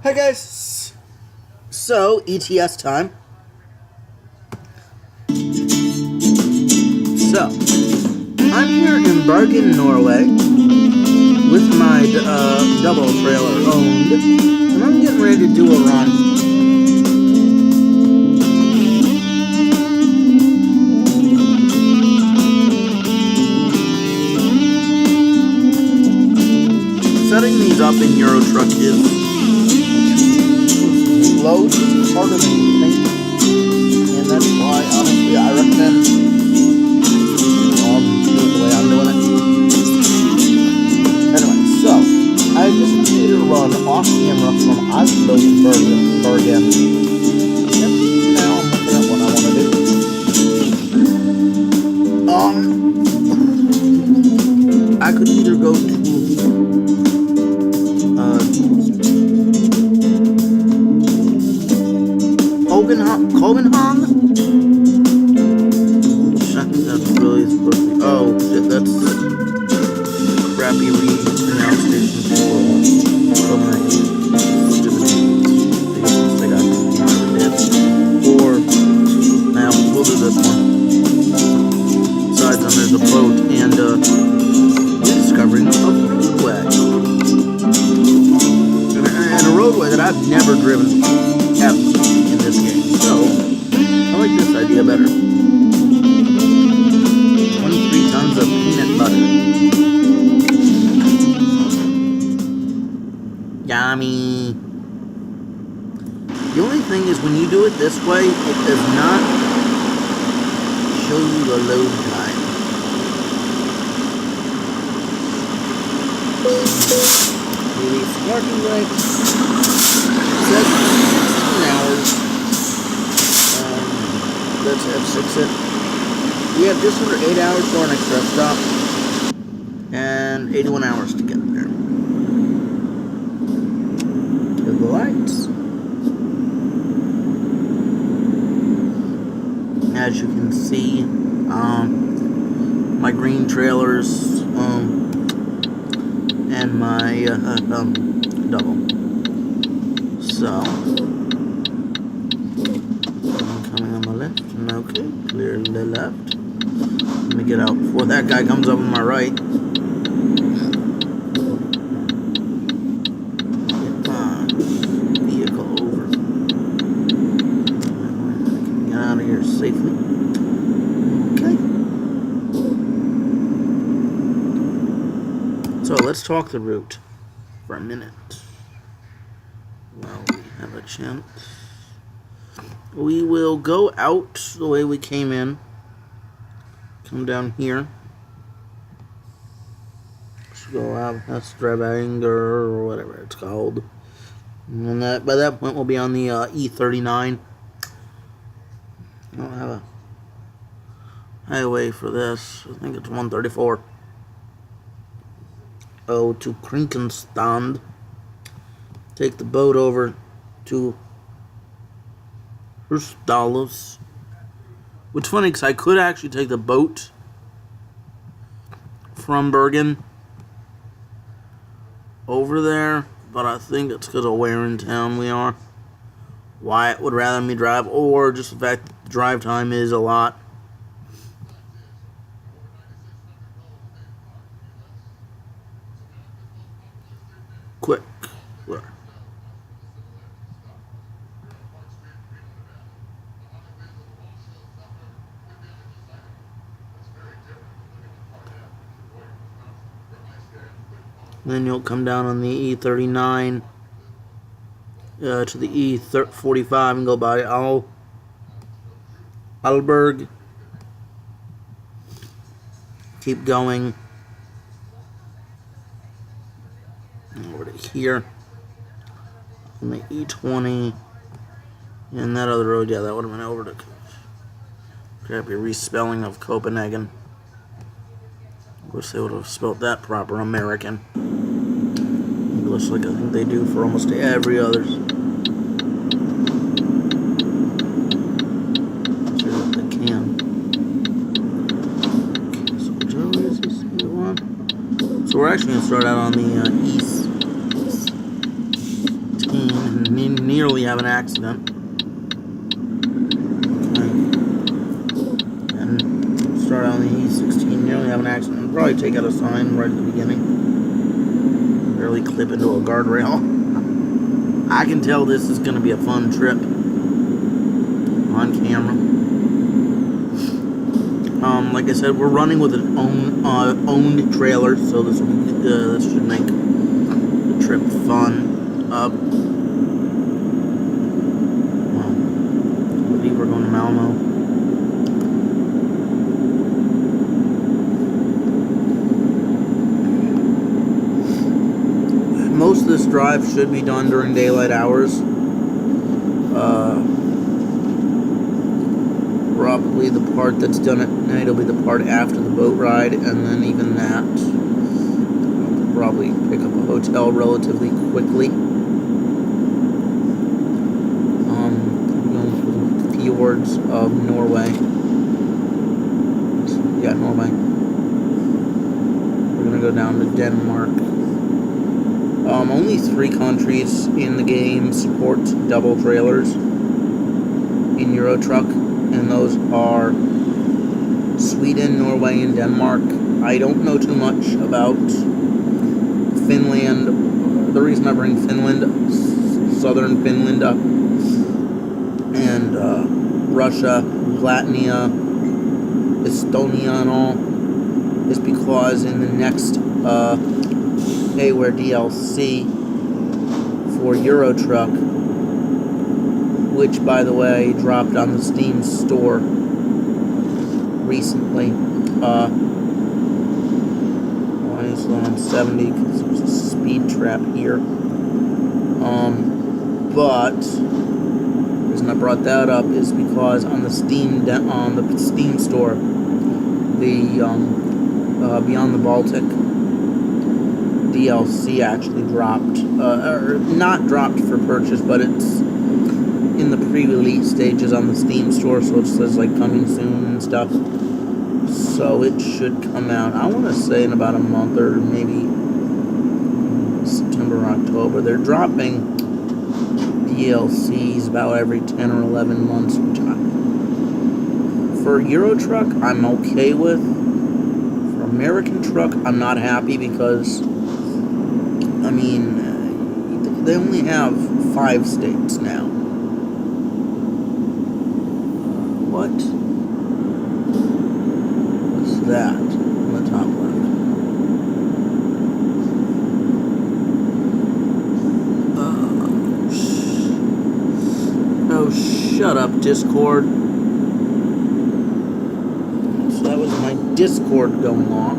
Hi guys, so ETS time. So, I'm here in Bergen, Norway with my double trailer owned, and I'm getting ready to do a run. Setting these up in Euro Truck is load is harder than you think, and that's why honestly I recommend do it the way I'm doing it. Anyway, so I just completed a run off camera from Oslo to Bergen. And now I'm looking at what I want to do. I could either go to Copenhagen? I think that's really supposed to be. Oh shit, that's crappy pronunciation for Copenhagen. Stupid mistake I did. Or now we'll do this one. Besides, then there's a boat and discovering a roadway. And a roadway that I've never driven ever in this game. So I like this idea better. 23 tons of peanut butter. Yummy. The only thing is when you do it this way, it does not show you the load time. Release parking brakes. Says 16 hours. Let's F6 it. We have just under 8 hours for our next rest stop, and 81 hours to get there. To the lights. As you can see, my green trailers, and my double. So. Coming on my left, okay, clear the left. Let me get out before that guy comes up on my right. Get my vehicle over. Get out of here safely. Okay. So let's talk the route for a minute. Well, we have a chance. We will go out the way we came in. Come down here. Let's go out. That's Stavanger or whatever it's called. And that by that point we'll be on the E39. I don't have a highway for this. I think it's 134. Oh, to Krinkenstad. Take the boat over to Hurstdalos. Which is funny because I could actually take the boat from Bergen over there, but I think it's because of where in town we are. Wyatt would rather me drive, or just the fact that the drive time is a lot. Quick. Then you'll come down on the E39 to the E45 and go by Alberg. Keep going over to here on the E20 and that other road. Yeah, that would have been over to crappy respelling of Copenhagen. Of course, they would have spelled that proper American. English, like I think they do for almost every others. Sure that they can. Okay, so which road is this one? So we're actually going to start out on the east. E16, nearly have an accident. Okay. And start on the E16, nearly have an accident. Probably take out a sign right at the beginning. Barely clip into a guardrail. I can tell this is going to be a fun trip on camera. Like I said, we're running with an owned trailer, so this should make the trip fun. I believe we're going to Malmo. Most of this drive should be done during daylight hours. Probably the part that's done at night will be the part after the boat ride, and then even that, I'll probably pick up a hotel relatively quickly. I'm going through the fjords of Norway. Yeah, Norway. We're gonna go down to Denmark. Only 3 countries in the game support double trailers in Euro Truck, and those are Sweden, Norway, and Denmark. I don't know too much about Finland. The reason I bring Finland, southern Finland up, and Russia, Latvia, Estonia, and all, is because in the next Payware DLC for Euro Truck, which, by the way, dropped on the Steam store recently. I need to slow on 70 because there's a speed trap here. But the reason I brought that up is because on the Steam store, the Beyond the Baltic DLC actually dropped, or not dropped for purchase, but it's in the pre-release stages on the Steam store, so it says like coming soon and stuff. So it should come out, I want to say, in about a month, or maybe September or October. They're dropping DLCs about every 10 or 11 months, which for Euro Truck I'm okay with. For American Truck I'm not happy because, I mean, they only have 5 states now. What's that on the top left? Oh, shut up, Discord. So that was my Discord going off.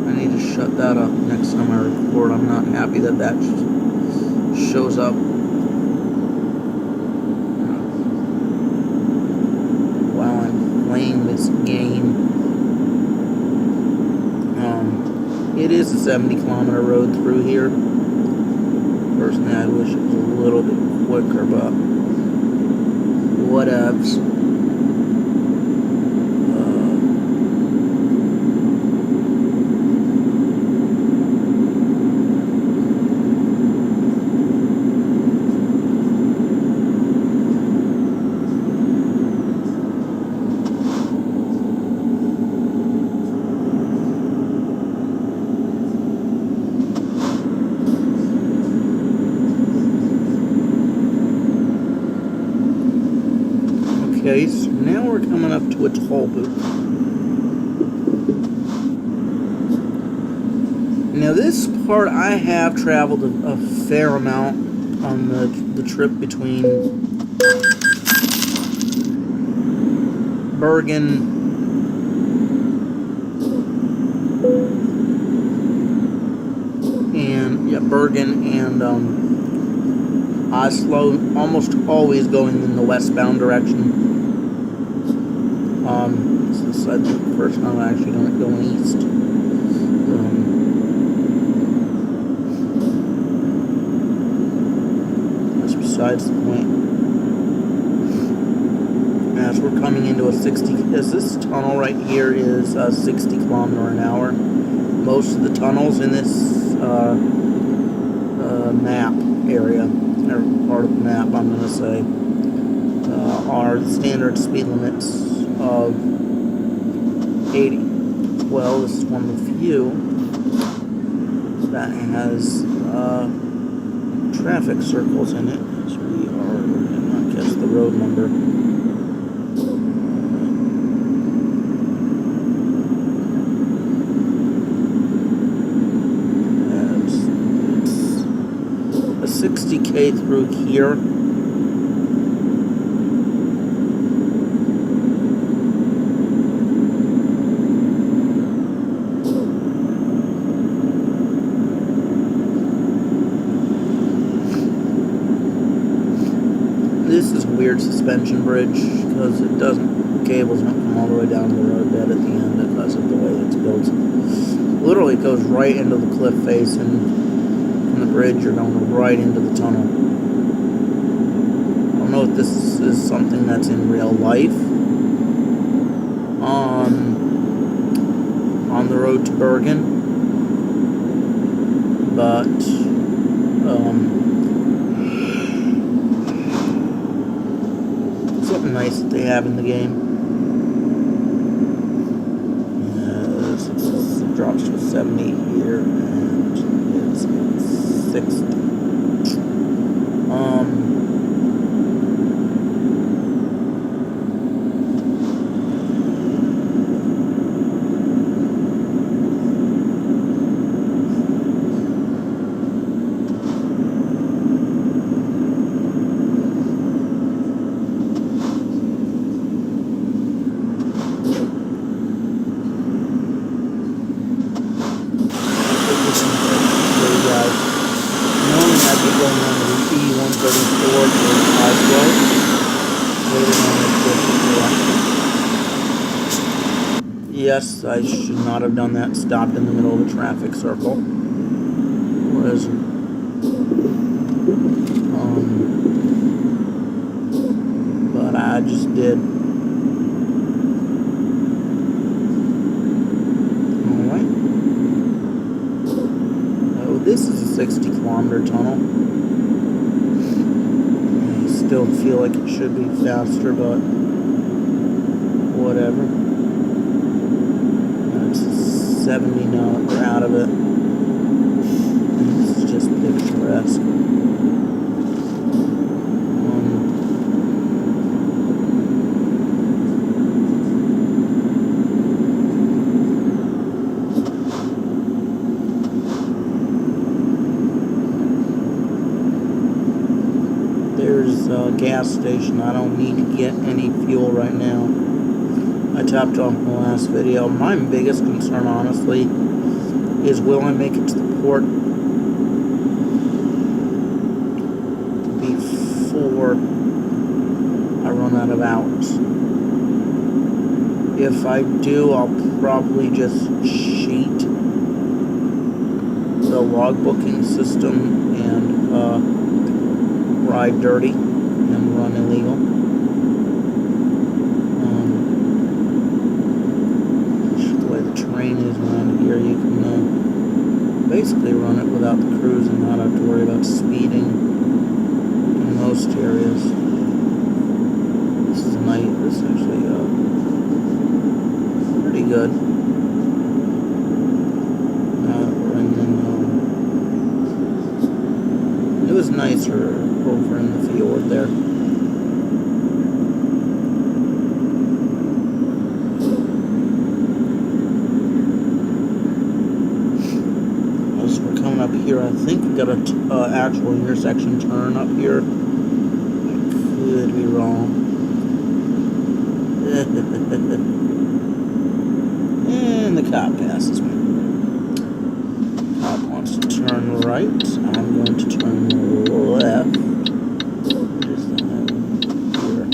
I need to shut that up next time I record. I'm not happy that that shows up while I'm playing this game. It is a 70-kilometer road through here. Personally, I wish it was a little bit quicker, but whatevs. Okay, so now we're coming up to a toll booth. Now this part I have traveled a fair amount on the trip between Bergen and Oslo, almost always going in the westbound direction. This is, I think, the first time I actually going east. That's besides the point. As we're coming into a 60, as this tunnel right here is 60 kilometer an hour. Most of the tunnels in this map area, or part of the map, I'm going to say, are the standard speed limits of 80. Well, this is one of the few that has traffic circles in it, so we are going to not guess the road number. It's a 60K through here. This is a weird suspension bridge because it doesn't, cables don't come all the way down to the roadbed at the end because of the way it's built. Literally, it goes right into the cliff face, and from the bridge, you're going right into the tunnel. I don't know if this is something that's in real life on the road to Bergen, but something nice that they have in the game. It drops to 70 here, and it's 60. Yes, I should not have done that. Stopped in the middle of a traffic circle. But I just did. Alright. Oh, this is a 60-kilometer tunnel. I still feel like it should be faster, but whatever. 70 now, we're out of it. This is just picturesque. There's a gas station. I don't need to get any fuel right now. I topped off my last video. My biggest concern, honestly, is will I make it to the port before I run out of hours. If I do, I'll probably just cheat the logbooking system and ride dirty and run illegal. Is around here, you can basically run it without the cruise and not have to worry about speeding in most areas. This is nice. This is actually pretty good. It was nicer over in the fjord there. Up here, I think we got an actual intersection turn up here. I could be wrong. And the cop passes me. Cop wants to turn right. I'm going to turn left. Here's the here.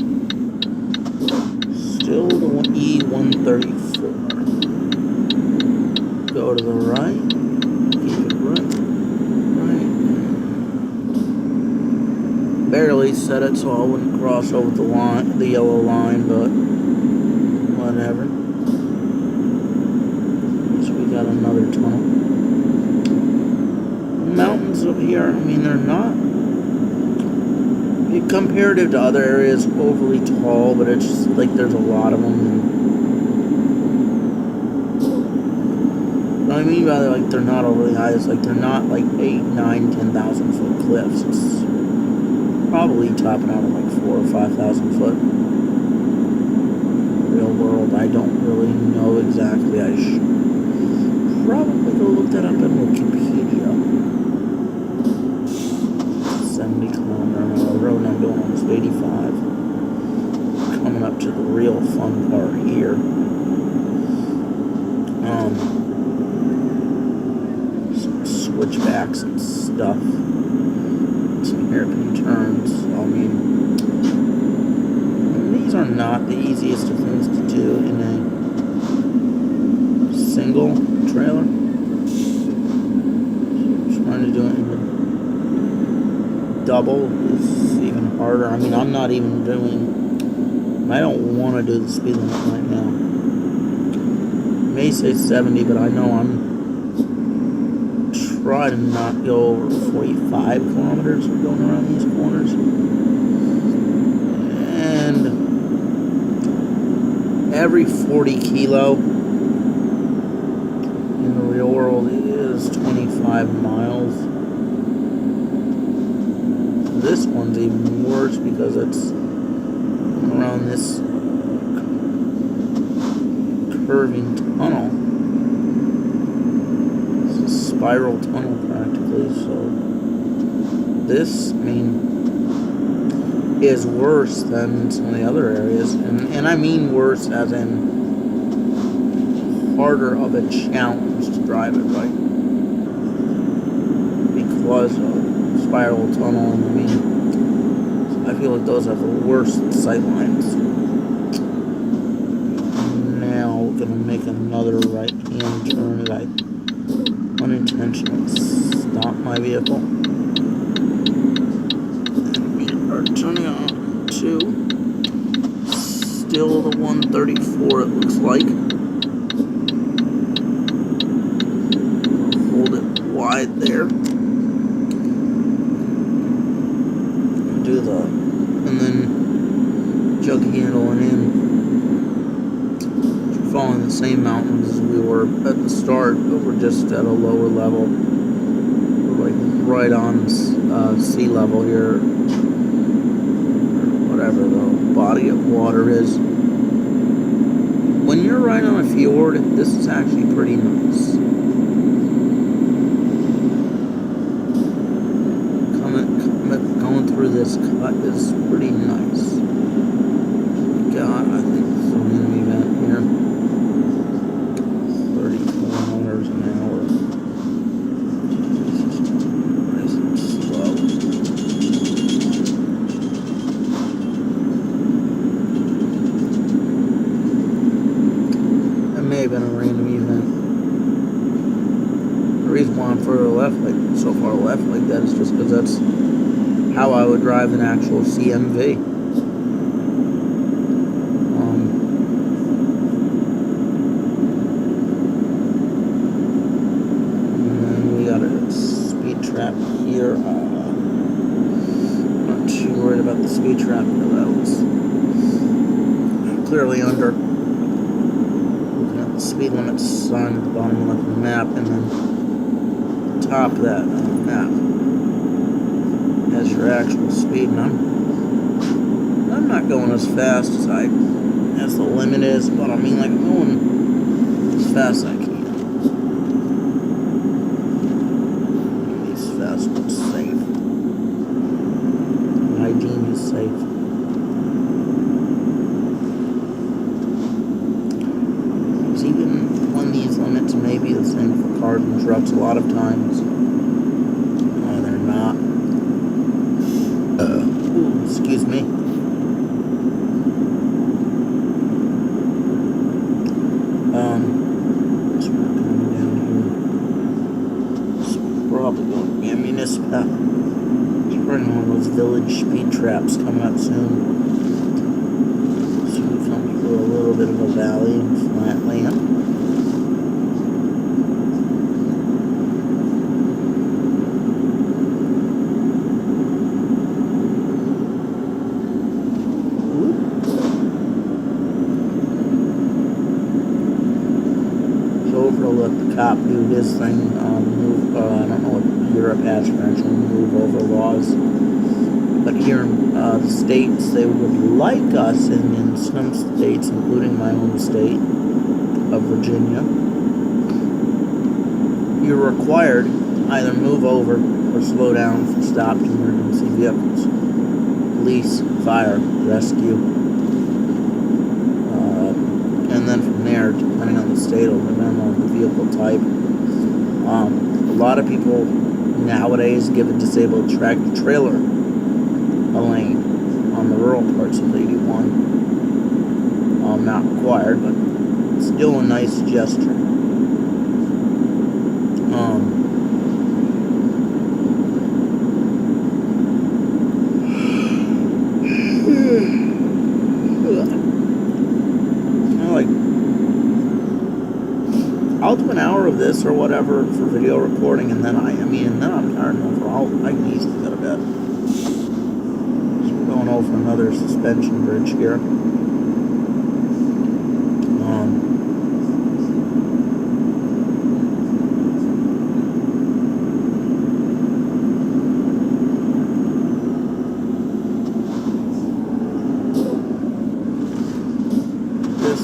Still the E134. Go to the right. Barely set it so I wouldn't cross over the line, the yellow line, but whatever. So we got another tunnel. Mountains up here, I mean, they're not comparative to other areas, overly tall, but it's just, like there's a lot of them. And what I mean by like they're not overly high, it's like they're not like 8, 9, 10,000 foot cliffs. It's probably topping out at like 4,000 or 5,000 foot. Real world, I don't really know exactly. I should probably go look that up in Wikipedia. 70-kilometer road, and I'm doing almost 85. Coming up to the real fun part here. Some switchbacks and stuff. Some hairpin turns. I mean, these are not the easiest of things to do in a single trailer. Trying to do it in a double is even harder. I mean, I'm not even doing. I don't want to do the speed limit right now. I may say 70, but I know I'm trying to not go over 45 kilometers going around these corners. And every 40 kilo in the real world is 25 miles. This one's even worse because it's around this curving tunnel. It's a spiral tunnel practically, so this, I mean, is worse than some of the other areas, and I mean worse as in harder of a challenge to drive it right because of spiral tunnel. And I mean, I feel like those have the worst sight lines. Now we're gonna make another right-hand turn as I unintentionally stop my vehicle. And we are turning on to still the 134, it looks like. Hold it wide there. And then jug handling in. We're following the same mountains as we were at the start, but we're just at a lower level. We're like right on sea level here, or whatever the body of water is. When you're right on a fjord, this is actually pretty nice. Going through this cut is pretty nice. God, I think this is an event here. 30 kilometers an hour. Nice and slow. That may have been a random event. The reason why I'm further left, like so far left like that, is just because that's how I would drive an actual CMV. And then we got a speed trap here. I'm not too worried about the speed trap, but that was clearly under. Looking at the speed limit sign at the bottom left of the map, and then the top of that map. As your actual speed, and I'm not going as fast as the limit is, but I mean, like, I'm going as fast as I can. As fast but safe. I deem is safe. Because even when these limits may be the same for cars and trucks, a lot of times they're not. Excuse me. So we're coming down here. It's probably going to be a municipality. You're running one of those village speed traps coming up soon. So we come through a little bit of a valley and flat land. cop do his thing, move, I don't know what Europe has for actually move over laws. But here in the States, they would like us, in some states, including my own state of Virginia, you're required to either move over or slow down for stopped emergency vehicles. Police, fire, rescue. And then from there, depending on the state, it'll depend on the vehicle type. A lot of people nowadays give a disabled tractor trailer a lane on the rural parts of 81. Not required, but still a nice gesture. I'll do an hour of this or whatever for video recording, and then then I'm tired overall. I can easily go to bed. So we're going over another suspension bridge here. This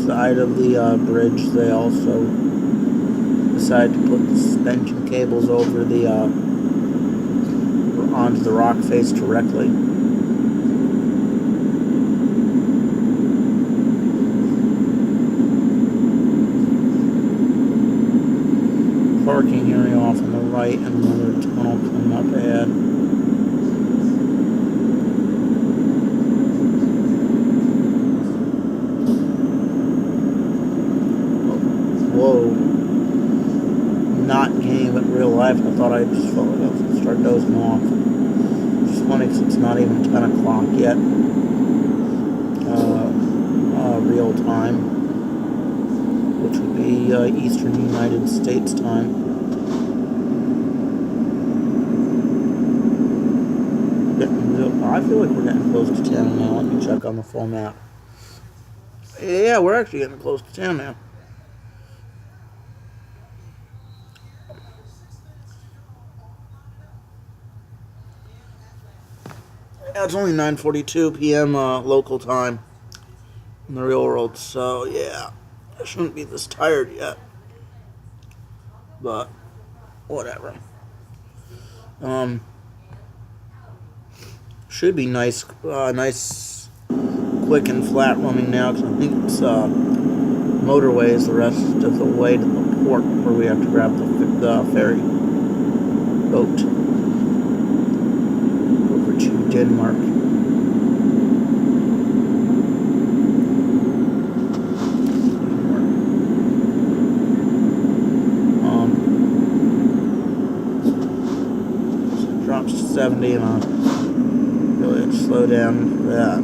side of the bridge, they also decided to put the suspension cables over the onto the rock face directly. Parking area off on the right, and another tunnel coming up ahead. Whoa. Not game, but real life. I thought I just felt like I was going to start dozing off. It's just funny because it's not even 10 o'clock yet. Real time, which would be Eastern United States time. I feel like we're getting close to 10 now. Let me check on the full map. Yeah, we're actually getting close to 10 now. Yeah, it's only 9:42 p.m. Local time in the real world, so yeah, I shouldn't be this tired yet. But whatever. Should be nice, quick and flat running now, because I think it's motorways the rest of the way to the port where we have to grab the ferry boat over to Denmark. So it drops to 70 and I'll really slow down for that.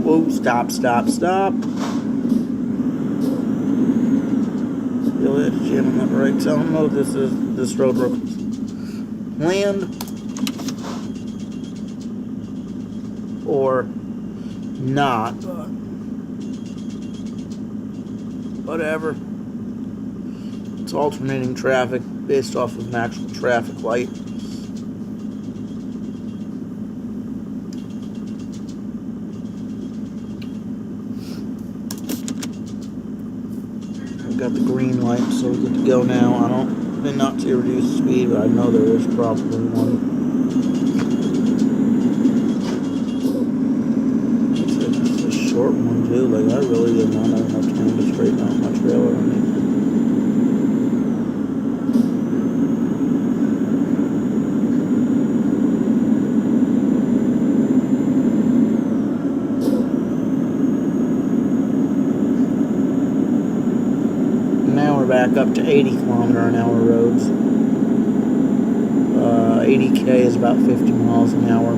Whoa, stop. Feel it jamming up right. So I don't know if this road requires land or not, but whatever. It's alternating traffic based off of an actual traffic light. Got the green light, so we're good to go now. I may not see a reduced speed, but I know there is probably one. It's a short one too. Like I really did not have enough time to straighten out my trailer or anything. Back up to 80 km/h roads. 80k is about 50 miles an hour.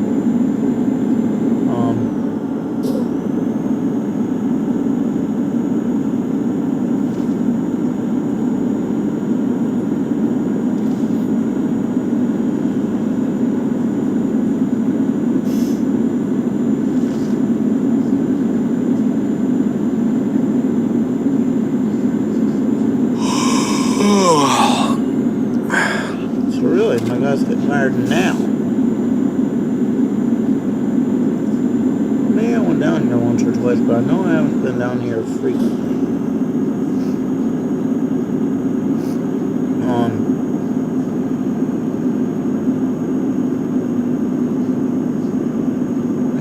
So really, my guy's getting tired now. Maybe I went down here once or twice, but I know I haven't been down here frequently.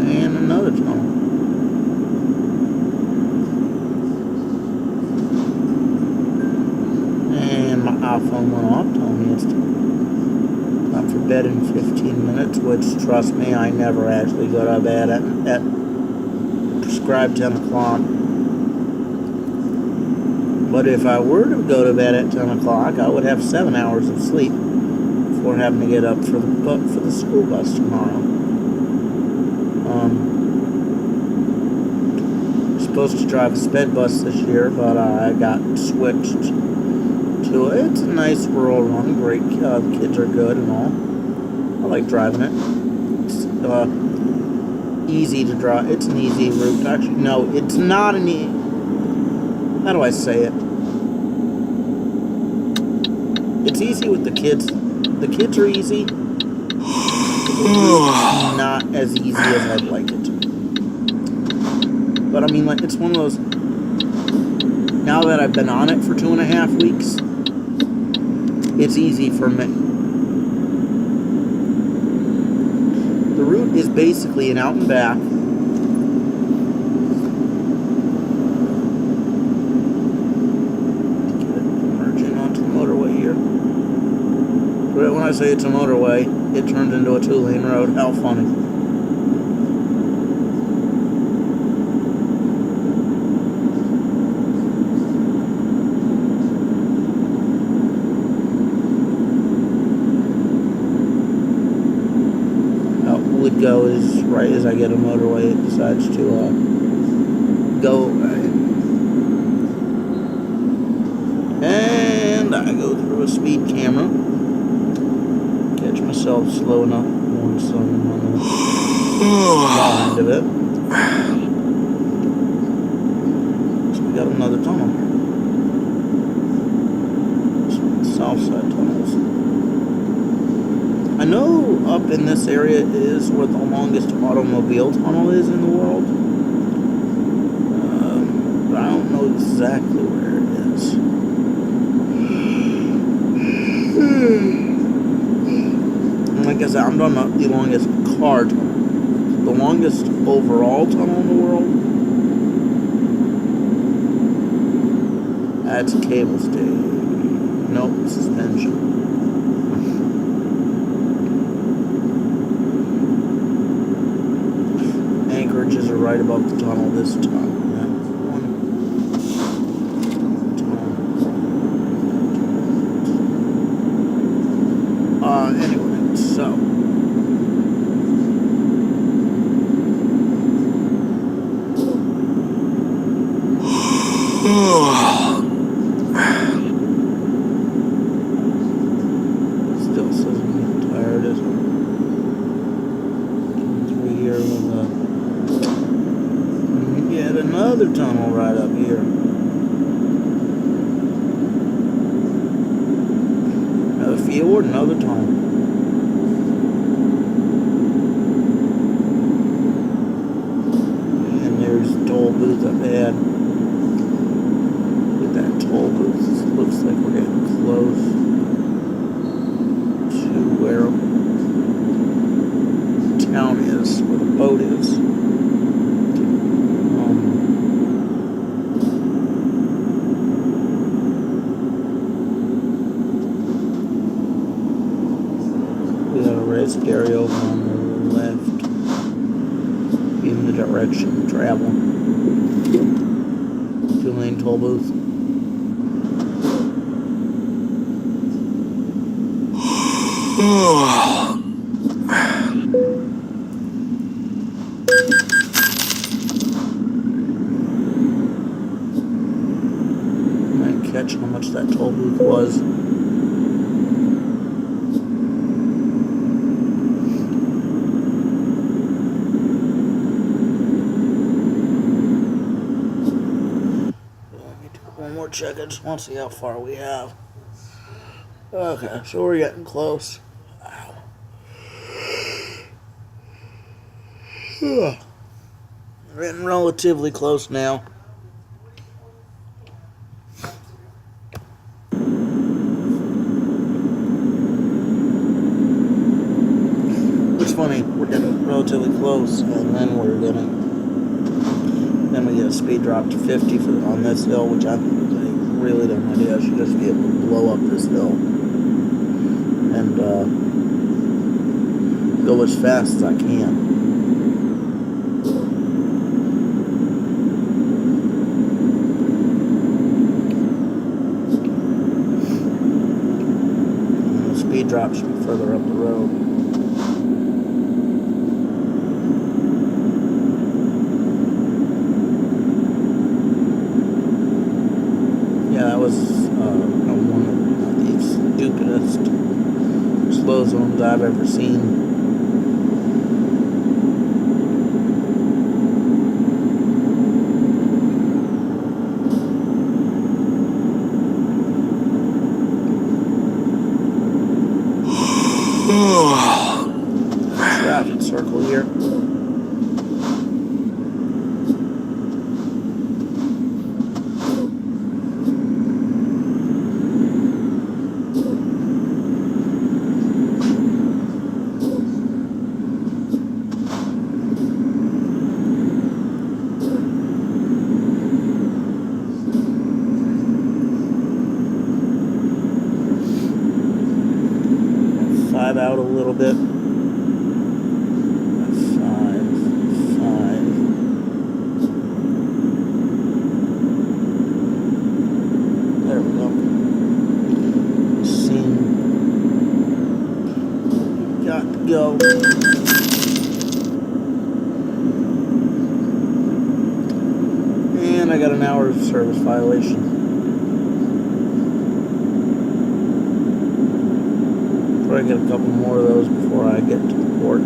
And another tunnel. And my iPhone went off, telling me it's time for bed in 15 minutes, which, trust me, I never actually go to bed at prescribed 10 o'clock. But if I were to go to bed at 10 o'clock, I would have 7 hours of sleep before having to get up for the school bus tomorrow. Supposed to drive a sped bus this year, but I got switched to it. It's a nice rural run, great, the kids are good and all. I like driving it. It's easy to drive. It's an easy route. Actually, no, it's not an how do I say it? It's easy with the kids. The kids are easy. It's not as easy as I'd like it to be. But I mean, like, it's one of those, now that I've been on it for 2.5 weeks, it's easy for me. The route is basically an out and back. Merging onto the motorway here. But when I say it's a motorway, it turns into a 2-lane road. How funny. Would go is right as I get a motorway, it decides to go right. And I go through a speed camera, catch myself slow enough once I'm on the far end of it. So we got another tunnel here. South side tunnels. I know up in this area is where the longest automobile tunnel is in the world. But I don't know exactly where it is. And like I said, I'm talking about the longest car tunnel. The longest overall tunnel in the world. That's a cable stay. Nope, suspension. Anchorages are right above the tunnel this time. Anyway, so still says I'm getting tired, isn't it? Through here with yet another tunnel right up here. Another fjord, another tunnel. And there's a toll booth up ahead. Look at that toll booth. It looks like we're getting close to where town is, where the boat is. Stereo on the left in the direction of travel. 2-lane toll booth. catch how much that toll booth was. Let me do one more check. I just want to see how far we have. Okay, so we're getting close. We're getting relatively close now. It's funny, we're getting relatively close, and then we get a speed drop to 50 on this hill, which I really don't know. I should just be able to blow up this hill and go as fast as I can. Speed drop should be further up the road. Yeah, that was one of the stupidest slow zones I've ever seen. Traffic circle here. Out a little bit. Five. There we go. Scene. Got to go. And I got an hour of service violation. I get a couple more of those before I get to the port.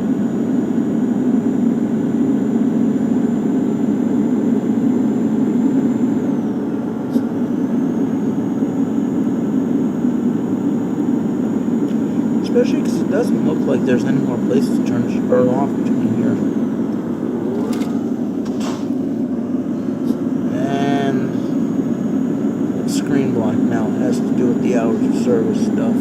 Especially because it doesn't look like there's any more places to turn off between here. And it's screen block now. It has to do with the hours of service stuff.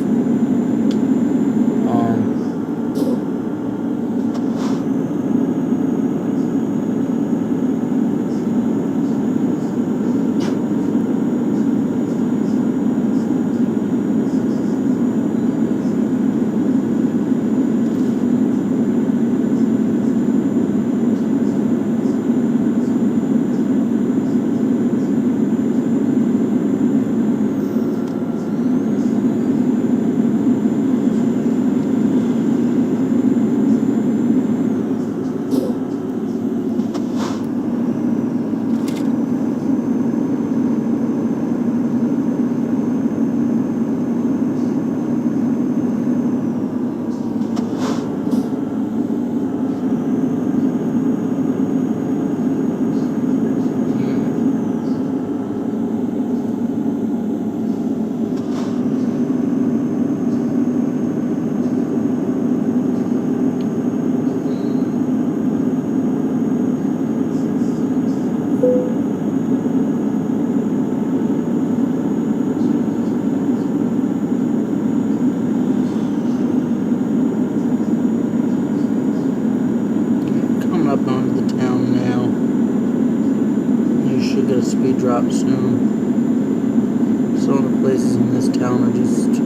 Speed drop soon. Some of the places in this town are just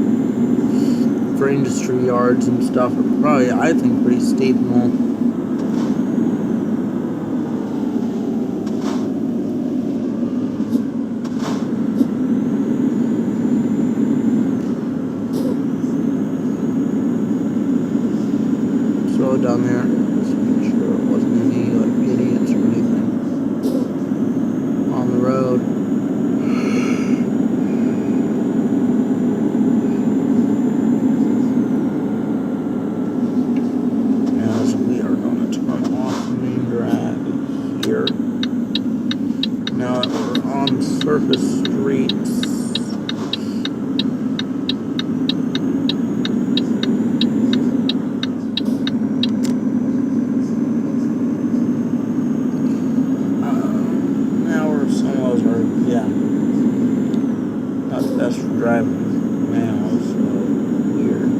for industry yards and stuff are probably, I think, pretty steep and all. Slow it down there. Just make sure it wasn't any idiots or anything on the road. surface streets. Now we're some of those are, yeah, not the best for driving now, so weird.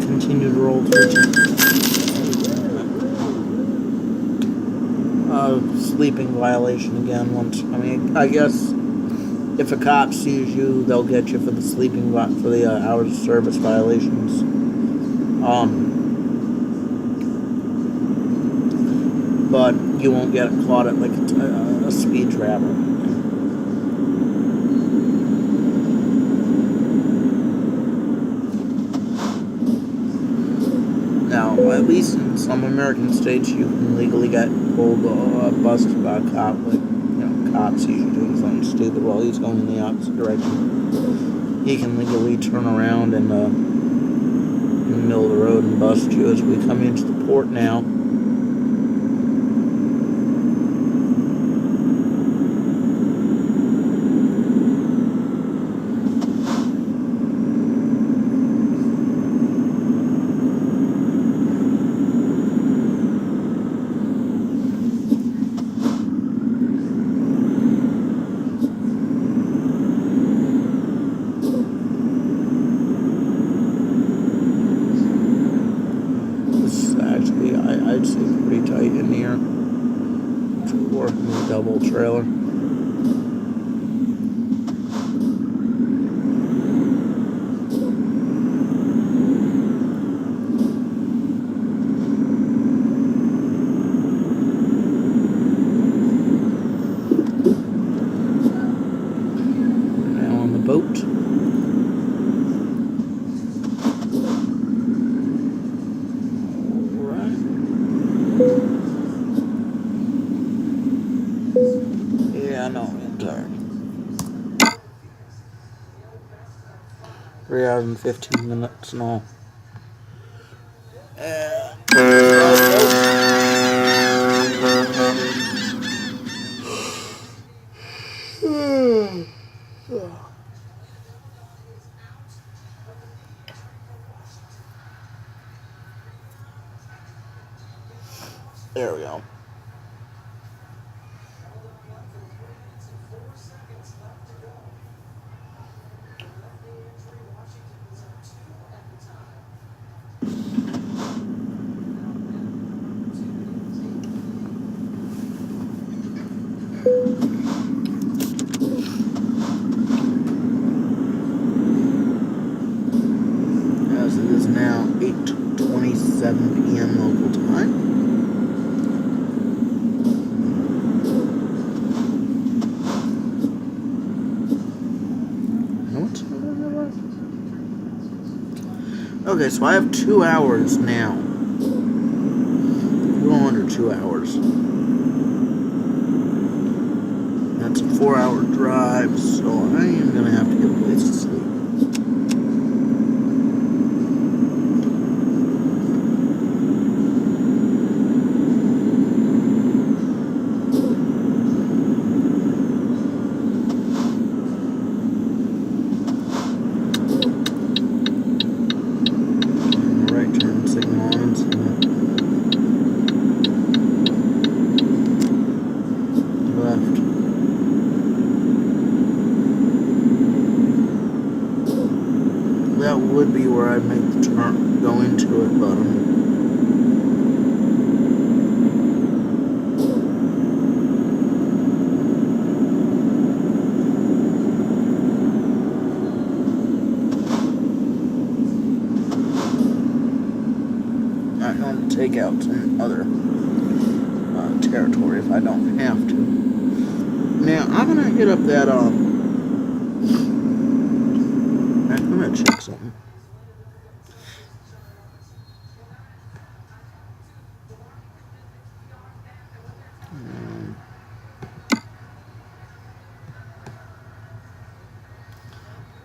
Continue to roll through. Sleeping violation again. I guess if a cop sees you, they'll get you for the for the hours of service violations. But you won't get caught at like a speed trap. Now, at least in some American states, you can legally get pulled busted by a cop. Like, cops usually doing something stupid while he's going in the opposite direction. He can legally turn around and in the middle of the road and bust you. As we come into the port now. I'd say pretty tight in here. Working with a double trailer. Now on the boat. Yeah, I know, I'm tired. 3 hours and 15 minutes and all. There we go. As it is now 8:27 p.m. local time. Okay, so I have 2 hours now. A little under 2 hours. That's a 4-hour drive, so I am going to have to get a place to sleep. That would be where I'd make the turn, go into it, but sneak out in other territory if I don't have to. Now, I'm gonna hit up that, I'm gonna check something.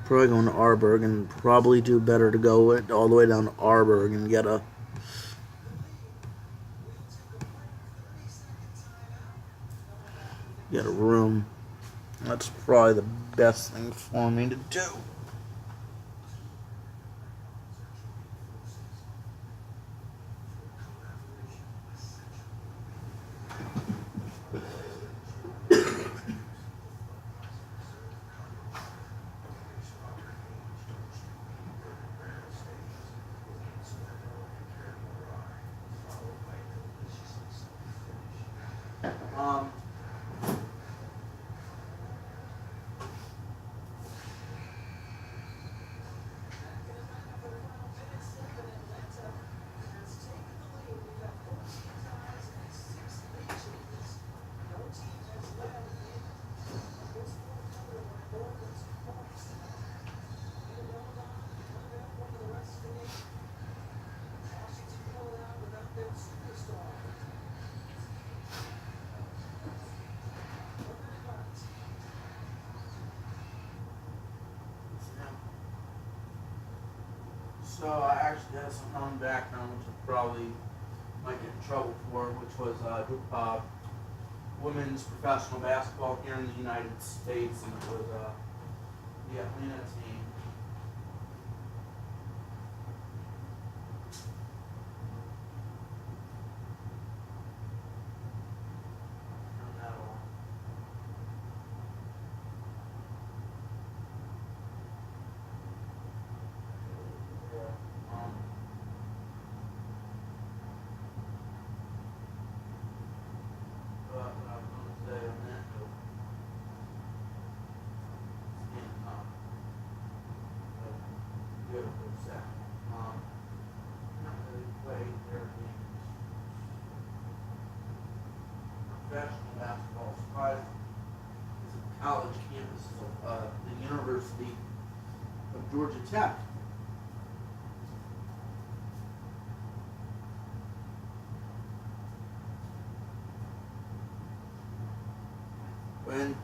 Probably going to Arborg, and probably do better to go all the way down to Arborg and get a room. That's probably the best thing for me to do. So I actually had some known background, which I probably might get in trouble for, which was women's professional basketball here in the United States, and it was the Atlanta team. Professional basketball surprise is at the college campus of the University of Georgia Tech. When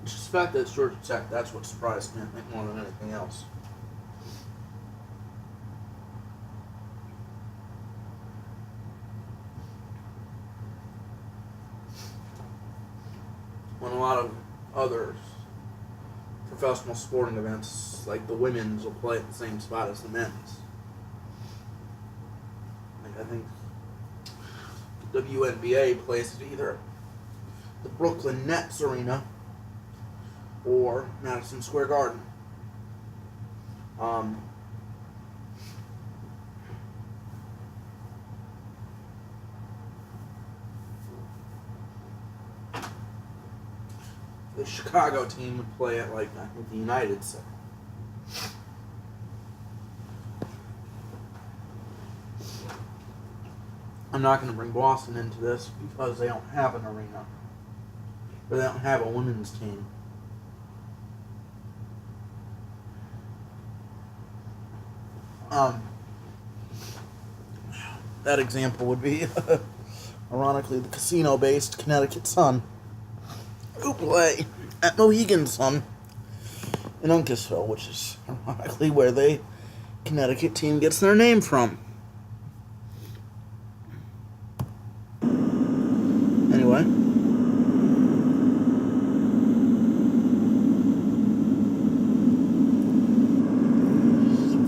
just the fact that it's Georgia Tech, that's what surprised me, I think, more than anything else. When a lot of other professional sporting events, like the women's, will play at the same spot as the men's. Like, I think the WNBA plays at either the Brooklyn Nets Arena or Madison Square Garden. The Chicago team would play at, like, I think, the United Center. I'm not going to bring Boston into this because they don't have an arena. Or they don't have a women's team. That example would be, ironically, the casino-based Connecticut Sun, who play at Mohegan Sun in Uncasville, which is ironically where the Connecticut team gets their name from. Anyway.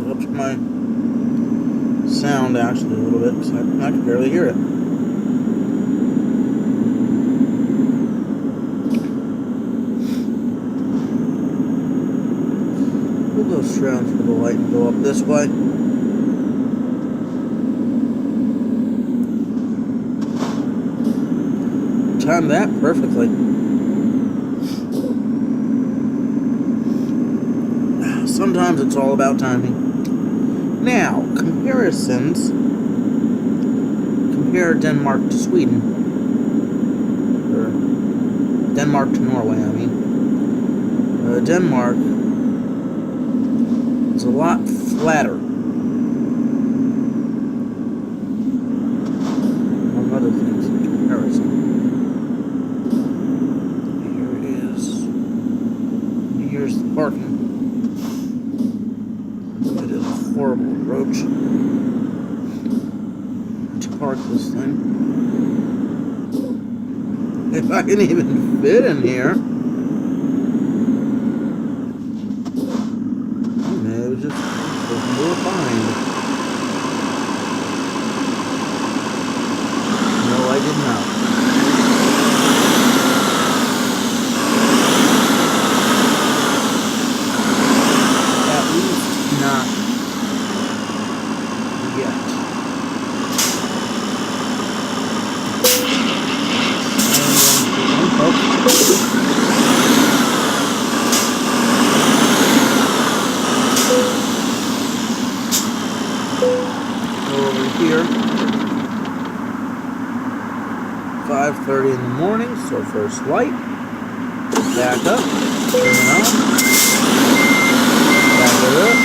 Put up my sound actually a little bit because I can barely hear it. We'll go around for the light and go up this way. Timed that perfectly. Sometimes it's all about timing. Now, comparisons compare Denmark to Sweden. Or Denmark to Norway, I mean. Denmark is a lot flatter. Among other things in comparison. Here it is. Here's the parking. It is a horrible approach to park this thing. If I can even fit in here. It was just more fine. No, I did not. At least not yet. Over here, 5:30 in the morning, so first light, back up, turn it on, back it up,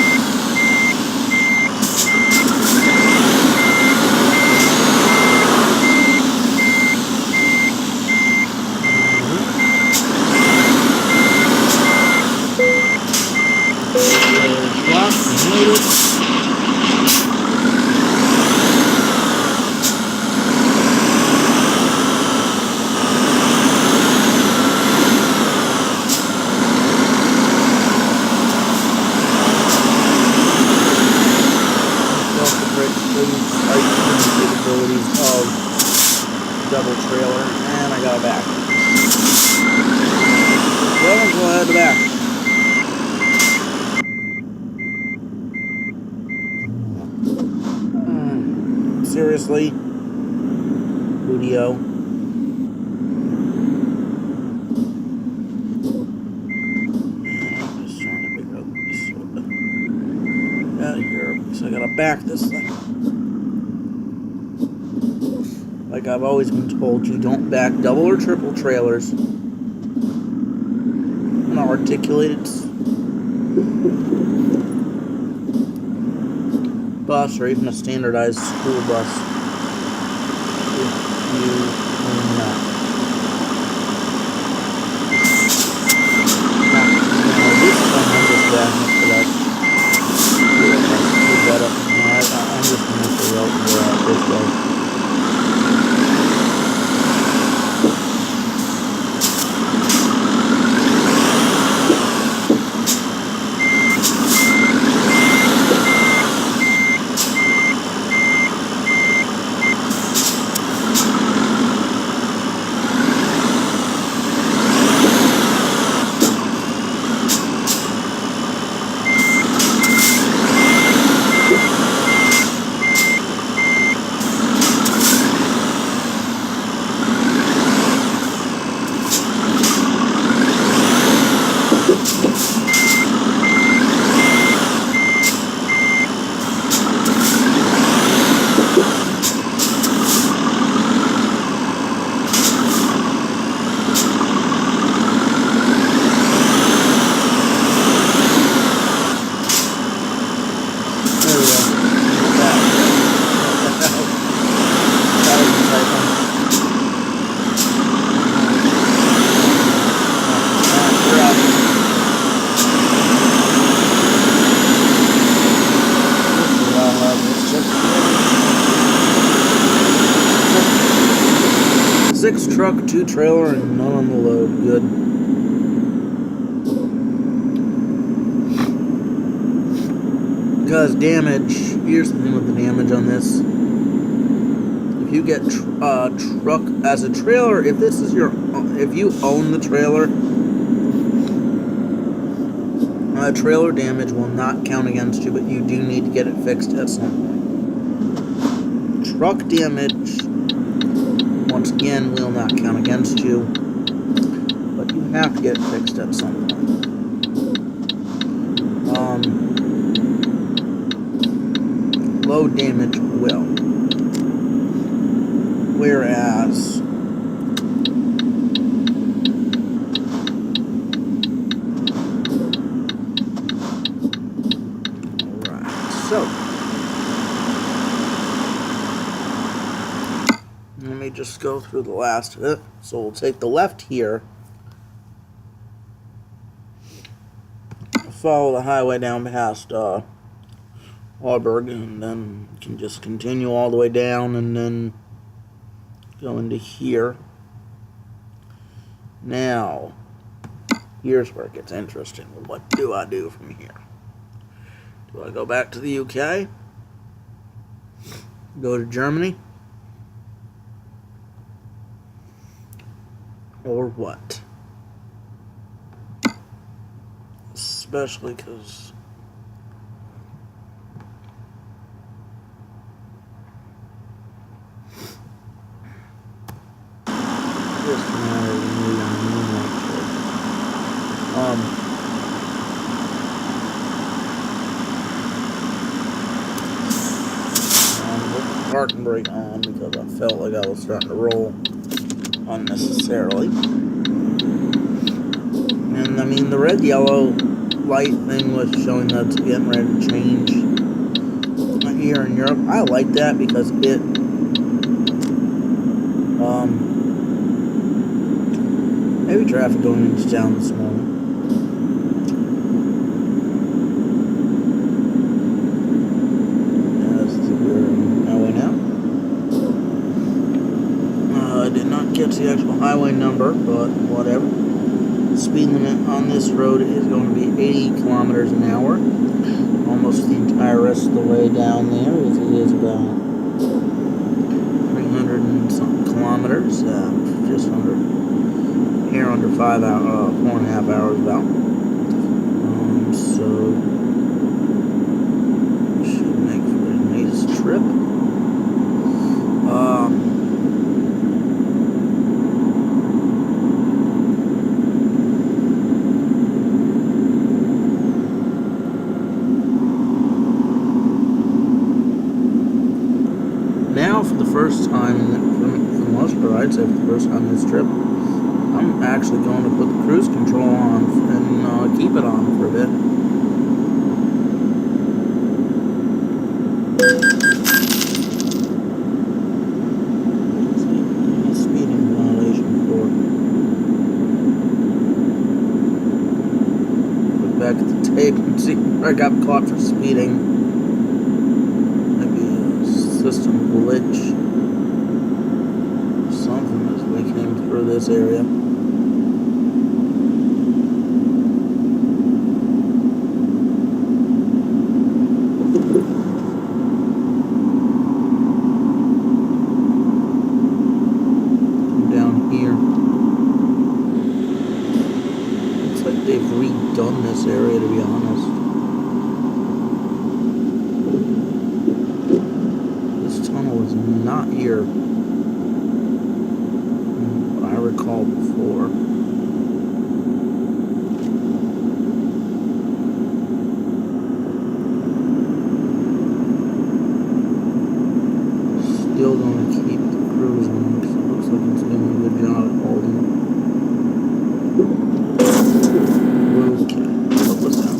clock, notice. Capabilities of double trailer, and I got a back. Well, go ahead to back. Seriously, Budio. I'm just trying to figure out this out of here, so I gotta back this thing. Like I've always been told, you don't back double or triple trailers on an articulated bus or even a standardized school bus if you are not. Now this time I'm just backing up for that. That up. I'm just going to figure out this way. Six truck, 2 trailer, and none on the load. Good. Because damage, here's the thing with the damage on this. If you get truck as a trailer, if this is your, if you own the trailer, trailer damage will not count against you, but you do need to get it fixed at some point. Truck damage, once again, will not count against you, but you have to get it fixed at some point. Load damage will. just go through the last of it. So we'll take the left here, follow the highway down past Auburn, and then you can just continue all the way down and then go into here. Now, here's where it gets interesting. What do I do from here? Do I go back to the UK? Go to Germany? Or what? Especially because just a matter of moving put the parking brake on because I felt like I was starting to roll unnecessarily. And I mean, the red yellow light thing was showing that it's getting ready to change here in Europe. I like that because it heavy traffic going into town this morning. That's the highway now. I did not catch the actual highway number, but whatever. The speed limit on this road is going to be 80 kilometers an hour. Almost the entire rest of the way down there, as it is about 300 and something kilometers, just under, here under 5 hours, 4.5 hours about. So, should make for a nice trip. Now, for the first time, for the most part, I'd say for the first time this trip, I'm actually going to put the cruise control on and keep it on for a bit. Speeding violation for. Look back at the tape and see where I got caught for speeding. System glitch, something as we came through this area. Down here, looks like they've redone this area, to be honest. Was not here, what I recall before. Still going to keep the cruise on because it looks like it's doing a good job at holding. Okay, what was that?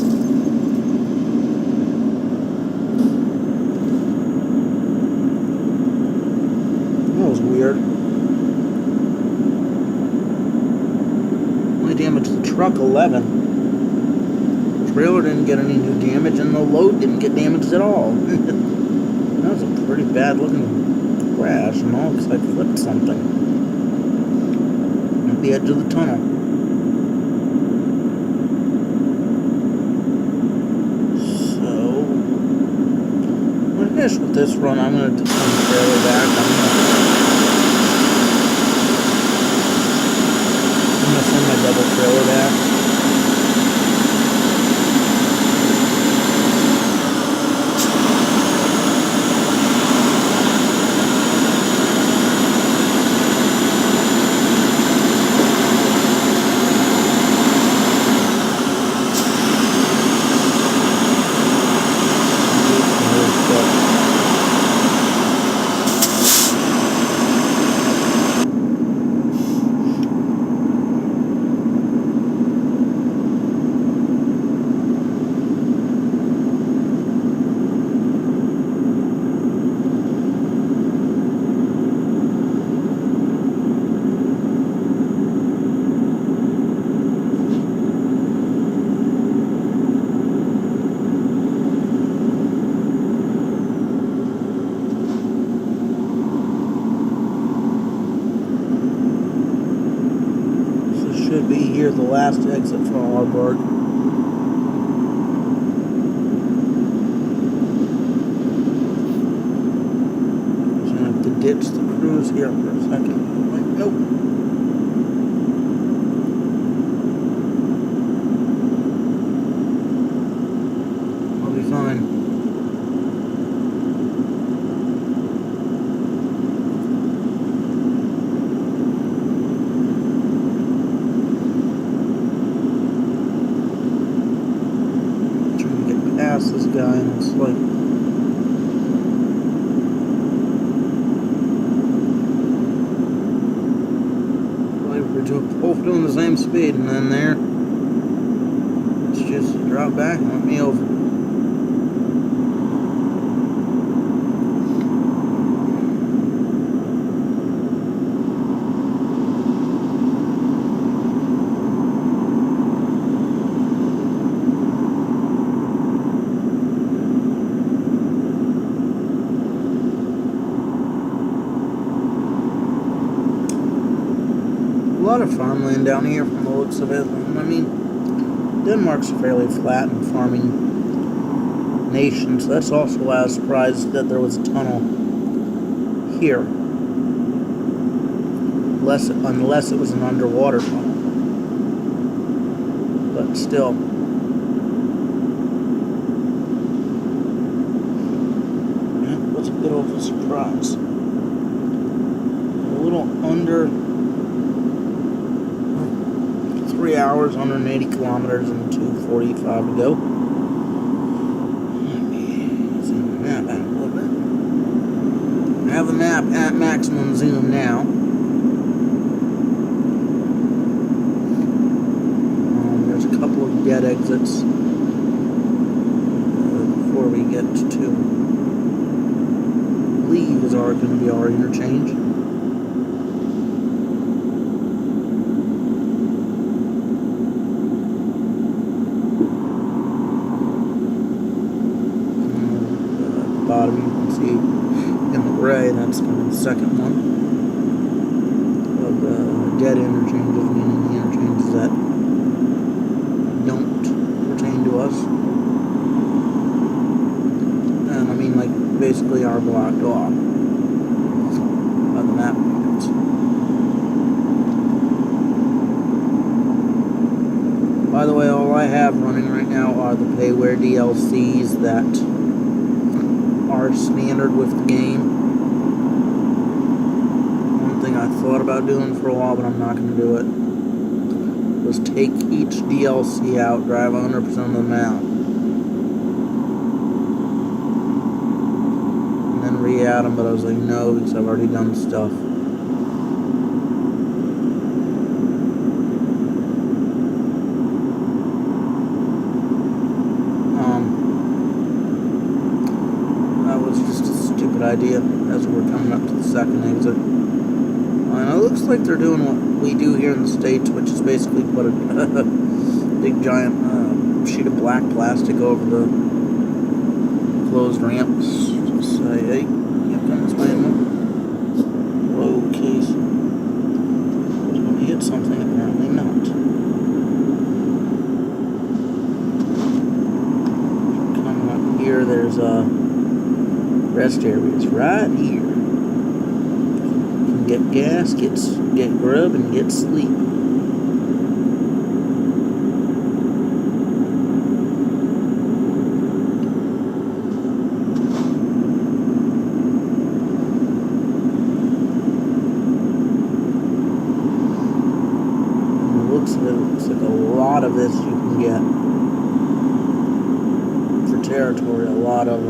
Weird. Only damage to the truck 11. The trailer didn't get any new damage, and the load didn't get damaged at all. That was a pretty bad looking crash, and all looks like I flipped something at the edge of the tunnel. So, when I finish with this run, I'm going to turn the trailer back. I'm gonna send my double trailer back. last exit for Aalborg. So I have to ditch the cruise here for a second. Like, nope. I'll be fine. Past this guy, and it's like we're both doing the same speed, and then there it's just drop back and let me over. A lot of farmland down here from the looks of it. I mean, Denmark's a fairly flat and farming nation, so that's also why I was surprised that there was a tunnel here. Unless it was an underwater tunnel. But still. That was a bit of a surprise. A little under 3 hours, 180 kilometers, and 2:45 to go. Let me zoom the map out a little bit. I have the map at maximum zoom now. There's a couple of dead exits before we get to, I believe, is going to be our interchange. Bottom, you can see in the gray, that's going to be the second one of the dead interchanges, meaning the interchanges that don't pertain to us. And I mean, like, basically are blocked off by the map readers. By the way, all I have running right now are the Payware DLCs that are standard with the game. One thing I thought about doing for a while, but I'm not going to do it, was take each DLC out, drive 100% of them out, and then re-add them, but I was like, no, because I've already done stuff. Idea as we're coming up to the second exit. And it looks like they're doing what we do here in the States, which is basically put a big giant sheet of black plastic over the closed ramps. Just say, hey, here comes my animal. Whoa, case. I was going to hit something, apparently not. Coming up here, there's rest areas right here. You can get gas, get grub, and get sleep. And the looks of it, looks like a lot of this you can get for territory. A lot of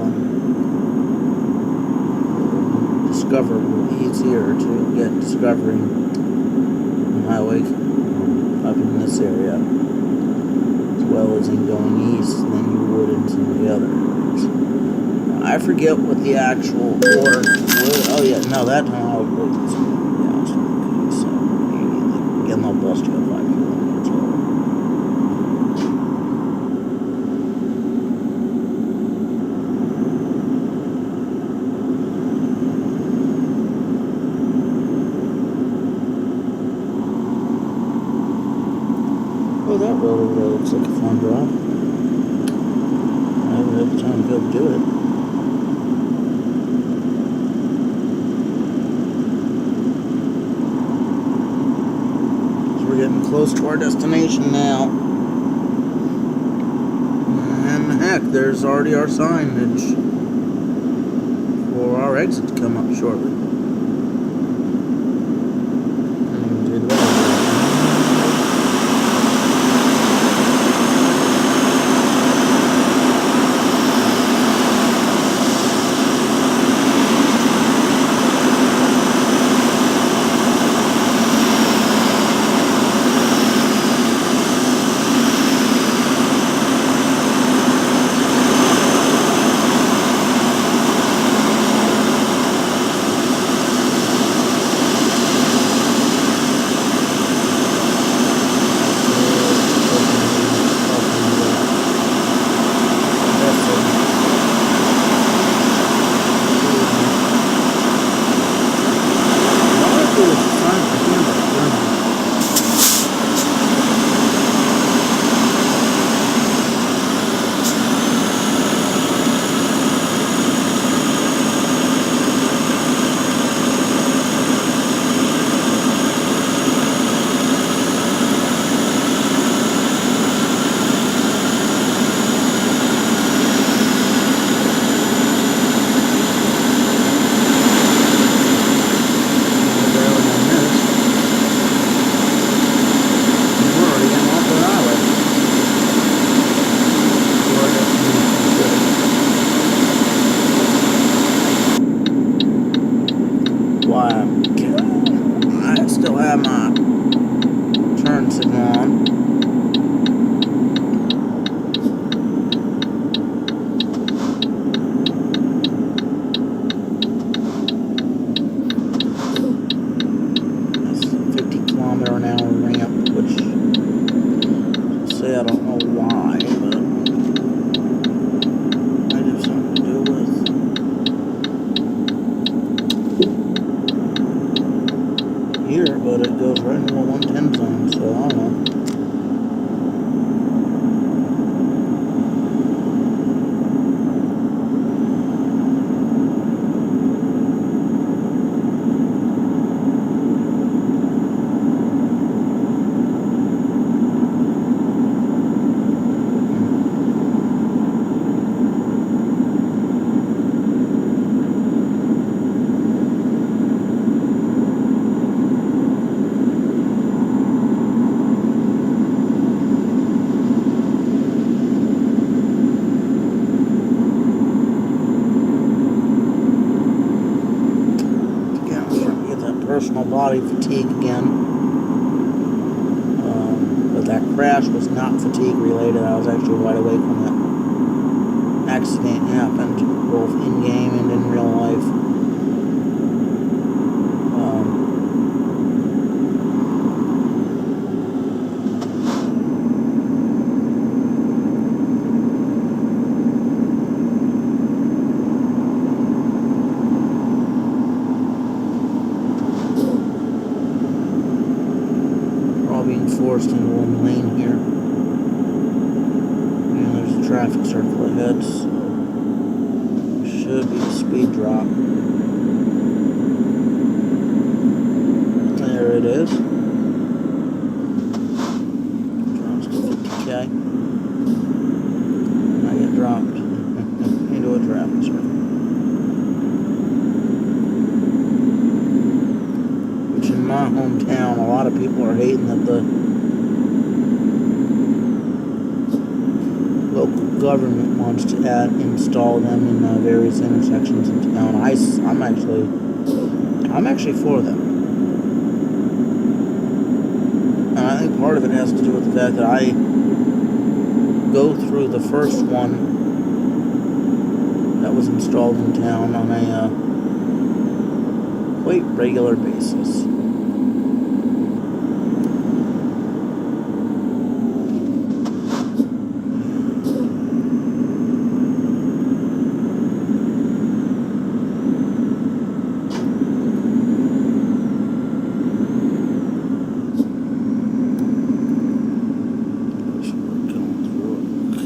discoverable, easier to get discovering on highway up in this area, as well as in going east than you would in some of the other areas. I forget what the actual order was. Oh yeah, no, that time I was yeah, it's okay, so again they'll bust you at 5 kilometers. close to our destination now. And heck, there's already our signage for our exit to come up shortly. I still have my turn signal on. That's a 50-kilometer-an-hour ramp, which say I don't know why, but might have something to do with here, but it goes right into a 110 zone, so I don't know. Personal body fatigue again, but that crash was not fatigue related. I was actually wide awake when that accident happened, both in game and in real life. Being forced into one lane here. And there's a traffic circle ahead, so should be a speed drop. There it is. Drops to 50K. And I get dropped into a traffic circle. In my hometown, a lot of people are hating that the local government wants to install them in various intersections in town. I'm actually for them, and I think part of it has to do with the fact that I go through the first one that was installed in town on a quite regular basis.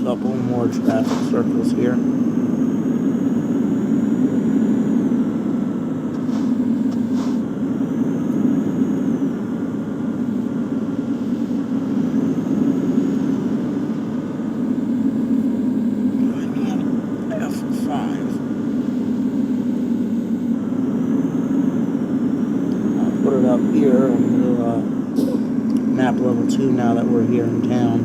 Couple more traffic circles here. too now that we're here in town.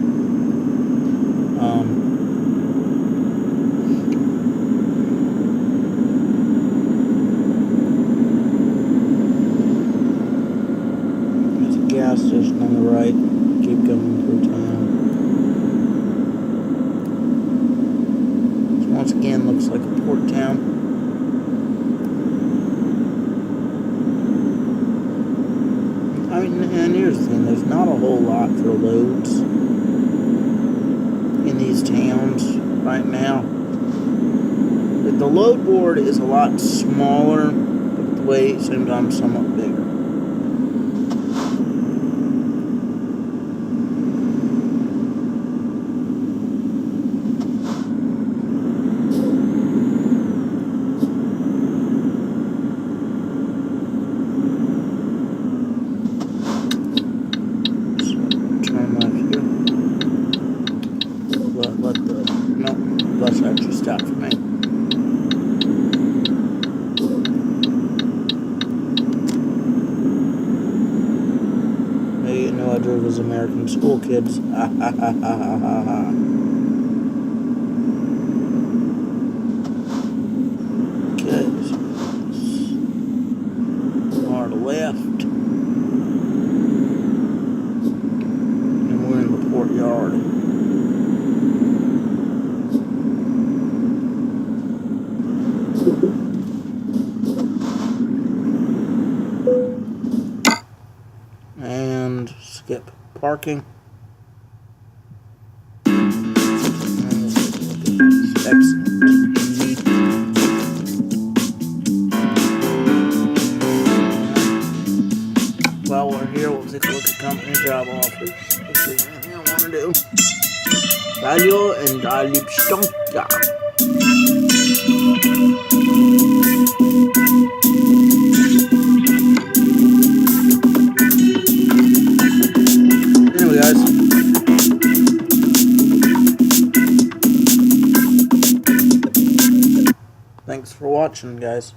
There's a gas station on the right. Keep going through town. This once again looks like a port town. I mean, and here's the thing, there's not a whole lot for loads in these towns right now. The load board is a lot smaller, but at the weight sometimes somewhat bigger. Bus actually stopped for me. They didn't know I drove as American school kids. Ha ha ha ha ha ha. Okay, so far to left. And we're in the port yard. And skip parking. Excellent. While we're here, we'll take a look at company job offers. If there's anything I want to do. Radio and Liebstunde. Guys. Thanks for watching, guys.